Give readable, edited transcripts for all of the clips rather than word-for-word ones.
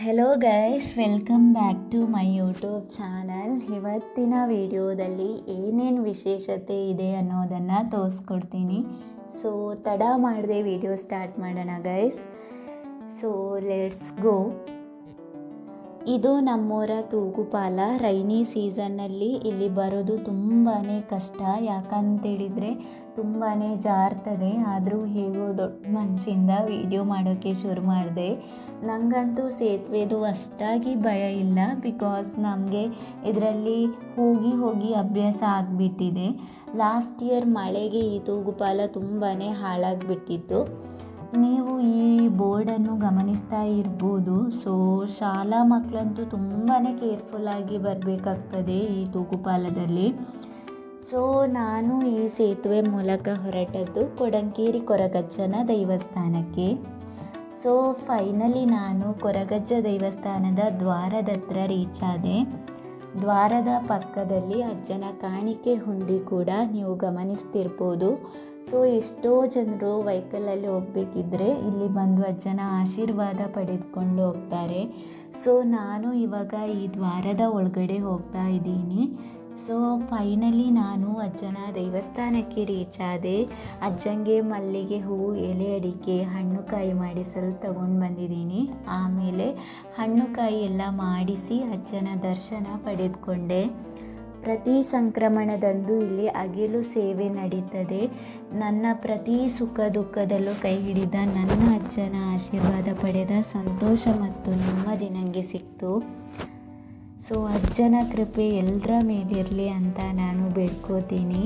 Hello guys, welcome back to my YouTube channel. ಇವತ್ತಿನ ವಿಡಿಯೋದಲ್ಲಿ ಏನೇನು ವಿಶೇಷತೆ ಇದೆ ಅನ್ನೋದನ್ನು ತೋರಿಸ್ಕೊಡ್ತೀನಿ. ಸೊ ತಡ ಮಾಡದೆ ವಿಡಿಯೋ ಸ್ಟಾರ್ಟ್ ಮಾಡೋಣ ಗೈಸ್. So let's go. ಇದು ನಮ್ಮೂರ ತೂಗುಪಾಲ. ರೈನಿ ಸೀಸನ್ನಲ್ಲಿ ಇಲ್ಲಿ ಬರೋದು ತುಂಬಾ ಕಷ್ಟ, ಯಾಕಂತೇಳಿದರೆ ತುಂಬಾ ಜಾರ್ತದೆ. ಆದರೂ ಹೇಗೋ ದೊಡ್ಡ ಮನಸ್ಸಿಂದ ವಿಡಿಯೋ ಮಾಡೋಕ್ಕೆ ಶುರು ಮಾಡಿದೆ. ನನಗಂತೂ ಸೇತುವೆದು ಅಷ್ಟಾಗಿ ಭಯ ಇಲ್ಲ, ಬಿಕಾಸ್ ನಮಗೆ ಇದರಲ್ಲಿ ಹೋಗಿ ಹೋಗಿ ಅಭ್ಯಾಸ ಆಗಿಬಿಟ್ಟಿದೆ. ಲಾಸ್ಟ್ ಇಯರ್ ಮಳೆಗೆ ಈ ತೂಗುಪಾಲ ತುಂಬಾ ಹಾಳಾಗಿಬಿಟ್ಟಿತ್ತು. ನೀವು ಈ ಬೋರ್ಡನ್ನು ಗಮನಿಸ್ತಾ ಇರ್ಬೋದು. ಸೊ ಶಾಲಾ ಮಕ್ಕಳಂತೂ ತುಂಬಾ ಕೇರ್ಫುಲ್ಲಾಗಿ ಬರಬೇಕಾಗ್ತದೆ ಈ ತೂಗುಪಾಲದಲ್ಲಿ. ಸೊ ನಾನು ಈ ಸೇತುವೆ ಮೂಲಕ ಹೊರಟದ್ದು ಕೊಡಂಕೇರಿ ಕೊರಗಜ್ಜನ ದೇವಸ್ಥಾನಕ್ಕೆ. ಸೊ ಫೈನಲಿ ನಾನು ಕೊರಗಜ್ಜ ದೇವಸ್ಥಾನದ ದ್ವಾರದ ಹತ್ರ ರೀಚ್ ಆದೆ. ದ್ವಾರದ ಪಕ್ಕದಲ್ಲಿ ಅಜ್ಜನ ಕಾಣಿಕೆ ಹುಂಡಿ ಕೂಡ ನೀವು ಗಮನಿಸ್ತಿರ್ಬೋದು. ಸೊ ಎಷ್ಟೋ ಜನರು ವೆಹಿಕಲಲ್ಲಿ ಹೋಗಬೇಕಿದ್ರೆ ಇಲ್ಲಿ ಬಂದು ಅಜ್ಜನ ಆಶೀರ್ವಾದ ಪಡೆದುಕೊಂಡು ಹೋಗ್ತಾರೆ. ಸೊ ನಾನು ಇವಾಗ ಈ ದ್ವಾರದ ಒಳಗಡೆ ಹೋಗ್ತಾ ಇದ್ದೀನಿ. ಸೊ ಫೈನಲಿ ನಾನು ಅಜ್ಜನ ದೇವಸ್ಥಾನಕ್ಕೆ ರೀಚ್ ಆದೆ. ಅಜ್ಜಂಗೆ ಮಲ್ಲಿಗೆ ಹೂವು, ಎಲೆ ಅಡಿಕೆ, ಹಣ್ಣು ಕಾಯಿ ಮಾಡಿಸಲು ತಗೊಂಡು ಬಂದಿದ್ದೀನಿ. ಆಮೇಲೆ ಹಣ್ಣು ಕಾಯಿ ಎಲ್ಲ ಮಾಡಿಸಿ ಅಜ್ಜನ ದರ್ಶನ ಪಡೆದುಕೊಂಡೆ. ಪ್ರತಿ ಸಂಕ್ರಮಣದಂದು ಇಲ್ಲಿ ಅಗಿಲು ಸೇವೆ ನಡೀತದೆ. ನನ್ನ ಪ್ರತಿ ಸುಖ ದುಃಖದಲ್ಲೂ ಕೈ ಹಿಡಿದ ನನ್ನ ಅಜ್ಜನ ಆಶೀರ್ವಾದ ಪಡೆದ ಸಂತೋಷ ಮತ್ತು ನೆಮ್ಮದಿ ನನಗೆ ಸಿಕ್ತು. ಸೊ ಅಜ್ಜನ ಕೃಪೆ ಎಲ್ಲರ ಮೇಲಿರಲಿ ಅಂತ ನಾನು ಬೇಡ್ಕೋತೀನಿ.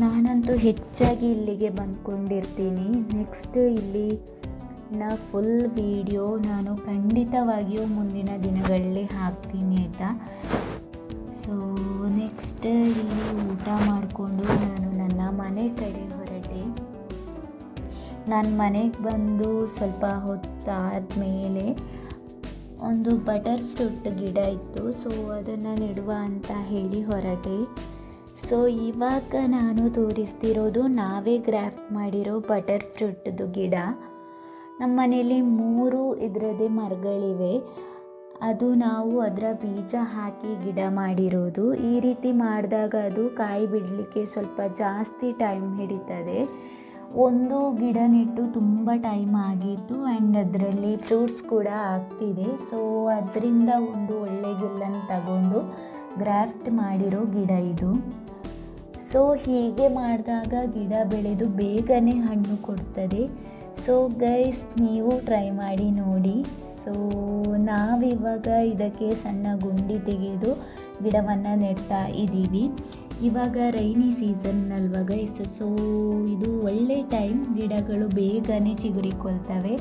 ನಾನಂತೂ ಹೆಚ್ಚಾಗಿ ಇಲ್ಲಿಗೆ ಬಂದ್ಕೊಂಡಿರ್ತೀನಿ. ನೆಕ್ಸ್ಟ್ ಇಲ್ಲಿ ಫುಲ್ ವಿಡಿಯೋ ನಾನು ಖಂಡಿತವಾಗಿಯೂ ಮುಂದಿನ ದಿನಗಳಲ್ಲಿ ಹಾಕ್ತೀನಿ ಆಯಿತಾ. ಸೊ ನೆಕ್ಸ್ಟ್ ಇಲ್ಲಿ ಊಟ ಮಾಡಿಕೊಂಡು ನಾನು ನನ್ನ ಮನೆ ಕಡೆ ಹೊರಟೆ. ನಾನು ಮನೆಗೆ ಬಂದು ಸ್ವಲ್ಪ ಹೊತ್ತಾದಮೇಲೆ ಒಂದು ಬಟರ್ ಫ್ರೂಟ್ ಗಿಡ ಇತ್ತು. ಸೊ ಅದನ್ನು ನೆಡುವ ಅಂತ ಹೇಳಿ ಹೊರಟೆ. ಸೊ ಇವಾಗ ನಾನು ತೋರಿಸ್ತಿರೋದು ನಾವೇ ಗ್ರಾಫ್ಟ್ ಮಾಡಿರೋ ಬಟರ್ ಫ್ರೂಟ್ದು ಗಿಡ. ನಮ್ಮ ಮನೇಲಿ 3 ಇದರದೇ ಮರಗಳಿವೆ. ಅದು ನಾವು ಅದರ ಬೀಜ ಹಾಕಿ ಗಿಡ ಮಾಡಿರೋದು. ಈ ರೀತಿ ಮಾಡಿದಾಗ ಅದು ಕಾಯಿ ಬಿಡಲಿಕ್ಕೆ ಸ್ವಲ್ಪ ಜಾಸ್ತಿ ಟೈಮ್ ಹಿಡಿತದೆ. ಒಂದು ಗಿಡ ನೆಟ್ಟು ತುಂಬ ಟೈಮ್ ಆಗಿತ್ತು ಆ್ಯಂಡ್ ಅದರಲ್ಲಿ ಫ್ರೂಟ್ಸ್ ಕೂಡ ಆಗ್ತಿದೆ. ಸೊ ಅದರಿಂದ ಒಂದು ಒಳ್ಳೆ ಗಿಲ್ಲನ್ನು ತಗೊಂಡು ಗ್ರಾಫ್ಟ್ ಮಾಡಿರೋ ಗಿಡ ಇದು. ಸೊ ಹೀಗೆ ಮಾಡಿದಾಗ ಗಿಡ ಬೆಳೆದು ಬೇಗನೆ ಹಣ್ಣು ಕೊಡ್ತದೆ. ಸೊ ಗೈಸ್, ನೀವು ಟ್ರೈ ಮಾಡಿ ನೋಡಿ. ಸೊ ನಾವಿವಾಗ ಇದಕ್ಕೆ ಸಣ್ಣ ಗುಂಡಿ ತೆಗೆದು ಗಿಡವನ್ನು ನೆಡ್ತಾ ಇದ್ದೀವಿ. ಇವಾಗ ರೈನಿ ಸೀಸನ್ ಅಲ್ವಾ ಗೈಸ್. ಸೊ ಇದು ಒಳ್ಳೆ ಟೈಮ್, ಗಿಡಗಳು ಬೇಗನೆ ಚಿಗುರಿಕೊಳ್ತವೆ.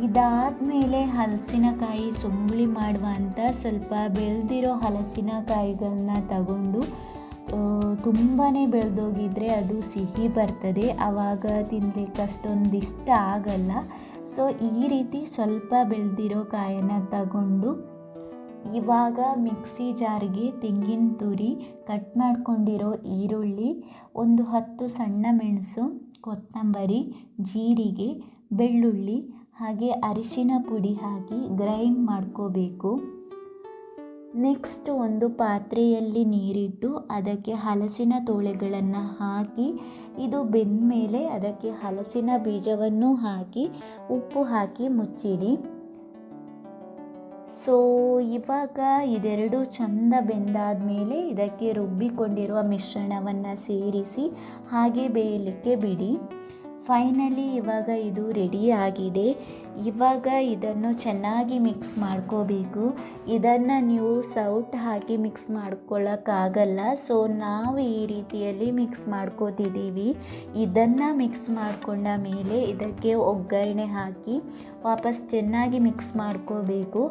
ಇದಾದಮೇಲೆ ಹಲಸಿನಕಾಯಿ ಸೊಂಬಳಿ ಮಾಡುವ ಅಂತ ಸ್ವಲ್ಪ ಬೆಳೆದಿರೋ ಹಲಸಿನಕಾಯಿಗಳನ್ನ ತಗೊಂಡು, ತುಂಬಾ ಬೆಳೆದೋಗಿದ್ರೆ ಅದು ಸಿಹಿ ಬರ್ತದೆ, ಆವಾಗ ತಿನ್ನಲಿಕ್ಕೆ ಅಷ್ಟೊಂದು ಇಷ್ಟ ಆಗಲ್ಲ. ಸೊ ಈ ರೀತಿ ಸ್ವಲ್ಪ ಬೆಳೆದಿರೋ ಕಾಯನ್ನು ತಗೊಂಡು ಇವಾಗ ಮಿಕ್ಸಿ ಜಾರಿಗೆ ತೆಂಗಿನ ತುರಿ, ಕಟ್ ಮಾಡ್ಕೊಂಡಿರೋ ಈರುಳ್ಳಿ, ಒಂದು 10 ಸಣ್ಣ ಮೆಣಸು, ಕೊತ್ತಂಬರಿ, ಜೀರಿಗೆ, ಬೆಳ್ಳುಳ್ಳಿ ಹಾಗೆ ಅರಿಶಿನ ಪುಡಿ ಹಾಕಿ ಗ್ರೈಂಡ್ ಮಾಡ್ಕೋಬೇಕು. ನೆಕ್ಸ್ಟ್ ಒಂದು ಪಾತ್ರೆಯಲ್ಲಿ ನೀರಿಟ್ಟು ಅದಕ್ಕೆ ಹಲಸಿನ ತೋಳೆಗಳನ್ನು ಹಾಕಿ, ಇದು ಬೆಂದ ಮೇಲೆ ಅದಕ್ಕೆ ಹಲಸಿನ ಬೀಜವನ್ನು ಹಾಕಿ ಉಪ್ಪು ಹಾಕಿ ಮುಚ್ಚಿಡಿ. ಸೊ ಇವಾಗ ಇದೆರಡು ಚಂದ ಬೆಂದಾದ ಮೇಲೆ ಇದಕ್ಕೆ ರುಬ್ಬಿಕೊಂಡಿರುವ ಮಿಶ್ರಣವನ್ನು ಸೇರಿಸಿ ಹಾಗೆ ಬೇಯಲಿಕ್ಕೆ ಬಿಡಿ. ಫೈನಲಿ ಇವಾಗ ಇದು ರೆಡಿ ಆಗಿದೆ. ಇವಾಗ ಇದನ್ನು ಚೆನ್ನಾಗಿ ಮಿಕ್ಸ್ ಮಾಡ್ಕೋಬೇಕು. ಇದನ್ನು ನೀವು ಸೌಟ್ ಹಾಕಿ ಮಿಕ್ಸ್ ಮಾಡ್ಕೊಳ್ಳೋಕ್ಕಾಗಲ್ಲ. ಸೊ ನಾವು ಈ ರೀತಿಯಲ್ಲಿ ಮಿಕ್ಸ್ ಮಾಡ್ಕೋತಿದ್ದೀವಿ. ಇದನ್ನು ಮಿಕ್ಸ್ ಮಾಡಿಕೊಂಡ ಮೇಲೆ ಇದಕ್ಕೆ ಒಗ್ಗರಣೆ ಹಾಕಿ ವಾಪಸ್ ಚೆನ್ನಾಗಿ ಮಿಕ್ಸ್ ಮಾಡ್ಕೋಬೇಕು.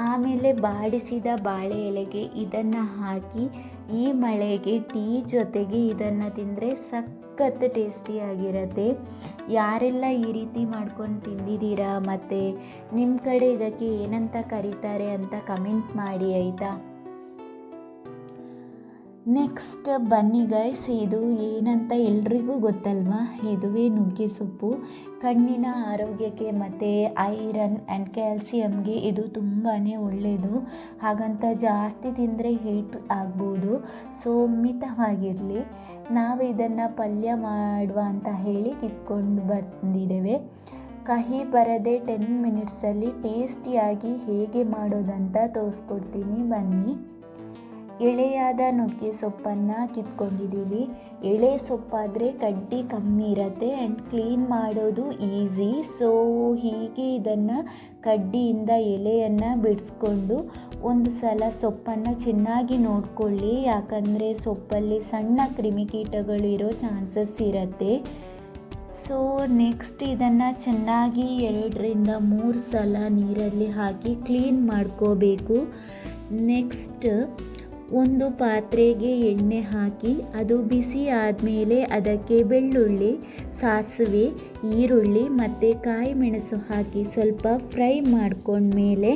ಆಮೇಲೆ ಬಾಡಿಸಿದ ಬಾಳೆ ಎಲೆಗೆ ಇದನ್ನು ಹಾಕಿ ಈ ಮಳೆಗೆ ಟೀ ಜೊತೆಗೆ ಇದನ್ನು ತಿಂದರೆ ಸಖತ್ ಟೇಸ್ಟಿಯಾಗಿರುತ್ತೆ. ಯಾರೆಲ್ಲ ಈ ರೀತಿ ಮಾಡ್ಕೊಂಡು ತಿಂದಿದ್ದೀರಾ ಮತ್ತು ನಿಮ್ಮ ಕಡೆ ಇದಕ್ಕೆ ಏನಂತ ಕರೀತಾರೆ ಅಂತ ಕಮೆಂಟ್ ಮಾಡಿ ಆಯಿತಾ. ನೆಕ್ಸ್ಟ್ ಬನ್ನಿ ಗೈಸ್, ಇದು ಏನಂತ ಎಲ್ರಿಗೂ ಗೊತ್ತಲ್ವಾ, ಇದುವೇ ನುಗ್ಗೆ ಸೊಪ್ಪು. ಕಣ್ಣಿನ ಆರೋಗ್ಯಕ್ಕೆ ಮತ್ತು ಐರನ್ ಆ್ಯಂಡ್ ಕ್ಯಾಲ್ಸಿಯಮ್ಗೆ ಇದು ತುಂಬಾ ಒಳ್ಳೆಯದು. ಹಾಗಂತ ಜಾಸ್ತಿ ತಿಂದರೆ ಹೀಟ್ ಆಗ್ಬೋದು, ಸೊ ಮಿತವಾಗಿರಲಿ. ನಾವು ಇದನ್ನು ಪಲ್ಯ ಮಾಡುವ ಅಂತ ಹೇಳಿ ಕಿತ್ಕೊಂಡು ಬಂದಿದ್ದೇವೆ. ಕಹಿ ಬರದೆ 10 ಮಿನಿಟ್ಸಲ್ಲಿ ಟೇಸ್ಟಿಯಾಗಿ ಹೇಗೆ ಮಾಡೋದಂತ ತೋರಿಸ್ಕೊಡ್ತೀನಿ ಬನ್ನಿ. ಎಳೆಯಾದ ನುಗ್ಗೆ ಸೊಪ್ಪನ್ನು ಕಿತ್ಕೊಂಡಿದ್ದೀವಿ. ಎಳೆ ಸೊಪ್ಪಾದರೆ ಕಡ್ಡಿ ಕಮ್ಮಿ ಇರುತ್ತೆ ಆ್ಯಂಡ್ ಕ್ಲೀನ್ ಮಾಡೋದು ಈಸಿ. ಸೊ ಹೀಗೆ ಇದನ್ನು ಕಡ್ಡಿಯಿಂದ ಎಲೆಯನ್ನು ಬಿಡಿಸ್ಕೊಂಡು ಒಂದು ಸಲ ಸೊಪ್ಪನ್ನು ಚೆನ್ನಾಗಿ ನೋಡಿಕೊಳ್ಳಿ, ಯಾಕಂದರೆ ಸೊಪ್ಪಲ್ಲಿ ಸಣ್ಣ ಕ್ರಿಮಿಕೀಟಗಳು ಇರೋ ಚಾನ್ಸಸ್ ಇರುತ್ತೆ. ಸೊ ನೆಕ್ಸ್ಟ್ ಇದನ್ನು ಚೆನ್ನಾಗಿ 2ರಿಂದ 3 ಸಲ ನೀರಲ್ಲಿ ಹಾಕಿ ಕ್ಲೀನ್ ಮಾಡ್ಕೋಬೇಕು. ನೆಕ್ಸ್ಟ್ ಒಂದು ಪಾತ್ರೆಗೆ ಎಣ್ಣೆ ಹಾಕಿ ಅದು ಬಿಸಿ ಆದಮೇಲೆ ಅದಕ್ಕೆ ಬೆಳ್ಳುಳ್ಳಿ, ಸಾಸಿವೆ, ಈರುಳ್ಳಿ ಮತ್ತು ಕಾಯಿ ಮೆಣಸು ಹಾಕಿ ಸ್ವಲ್ಪ ಫ್ರೈ ಮಾಡ್ಕೊಂಡ್ಮೇಲೆ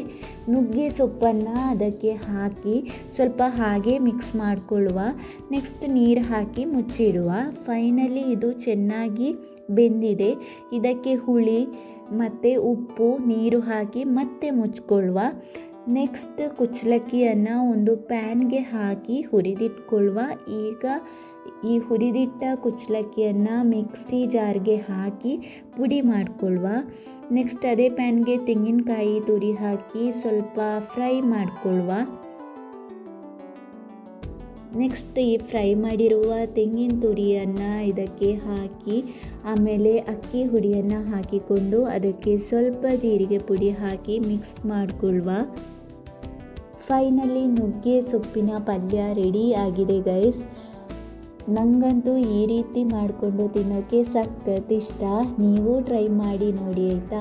ನುಗ್ಗೆ ಸೊಪ್ಪನ್ನು ಅದಕ್ಕೆ ಹಾಕಿ ಸ್ವಲ್ಪ ಹಾಗೆ ಮಿಕ್ಸ್ ಮಾಡಿಕೊಳ್ಳುವ. ನೆಕ್ಸ್ಟ್ ನೀರು ಹಾಕಿ ಮುಚ್ಚಿಡುವ. ಫೈನಲಿ ಇದು ಚೆನ್ನಾಗಿ ಬೆಂದಿದೆ. ಇದಕ್ಕೆ ಹುಳಿ ಮತ್ತು ಉಪ್ಪು ನೀರು ಹಾಕಿ ಮತ್ತೆ ಮುಚ್ಕೊಳ್ಳುವ. ನೆಕ್ಸ್ಟ್ ಕುಚ್ಚಲಕ್ಕಿಯನ್ನು ಒಂದು ಪ್ಯಾನ್ಗೆ ಹಾಕಿ ಹುರಿದಿಟ್ಕೊಳ್ಳುವ. ಈಗ ಈ ಹುರಿದಿಟ್ಟ ಕುಚ್ಚಲಕ್ಕಿಯನ್ನು ಮಿಕ್ಸಿ ಜಾರ್ಗೆ ಹಾಕಿ ಪುಡಿ ಮಾಡಿಕೊಳ್ಳುವ. ನೆಕ್ಸ್ಟ್ ಅದೇ ಪ್ಯಾನ್ಗೆ ತೆಂಗಿನಕಾಯಿ ತುರಿ ಹಾಕಿ ಸ್ವಲ್ಪ ಫ್ರೈ ಮಾಡಿಕೊಳ್ಳುವ. ನೆಕ್ಸ್ಟ್ ಈ ಫ್ರೈ ಮಾಡಿರುವ ತೆಂಗಿನ ತುರಿಯನ್ನು ಇದಕ್ಕೆ ಹಾಕಿ ಆಮೇಲೆ ಅಕ್ಕಿ ಹುಡಿಯನ್ನು ಹಾಕಿಕೊಂಡು ಅದಕ್ಕೆ ಸ್ವಲ್ಪ ಜೀರಿಗೆ ಪುಡಿ ಹಾಕಿ ಮಿಕ್ಸ್ ಮಾಡಿಕೊಳ್ಳುವ. ಫೈನಲಿ ನುಗ್ಗೆ ಸೊಪ್ಪಿನ ಪಲ್ಯ ರೆಡಿ ಆಗಿದೆ ಗೈಸ್. ನನಗಂತೂ ಈ ರೀತಿ ಮಾಡಿಕೊಂಡು ತಿನ್ನೋಕ್ಕೆ ಸಖತ್ ಇಷ್ಟ. ನೀವು ಟ್ರೈ ಮಾಡಿ ನೋಡಿ ಆಯಿತಾ.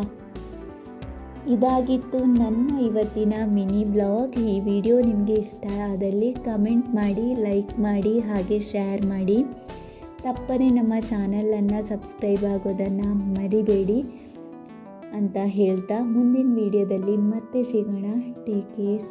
ಇದಾಗಿತ್ತು ನನ್ನ ಇವತ್ತಿನ ಮಿನಿ ಬ್ಲಾಗ್. ಈ ವಿಡಿಯೋ ನಿಮಗೆ ಇಷ್ಟ ಆದಲ್ಲಿ ಕಮೆಂಟ್ ಮಾಡಿ, ಲೈಕ್ ಮಾಡಿ, ಹಾಗೆ ಶೇರ್ ಮಾಡಿ. ತಪ್ಪದೇ ನಮ್ಮ ಚಾನಲನ್ನು ಸಬ್ಸ್ಕ್ರೈಬ್ ಆಗೋದನ್ನು ಮರಿಬೇಡಿ ಅಂತ ಹೇಳ್ತಾ ಮುಂದಿನ ವಿಡಿಯೋದಲ್ಲಿ ಮತ್ತೆ ಸಿಗೋಣ. Take care.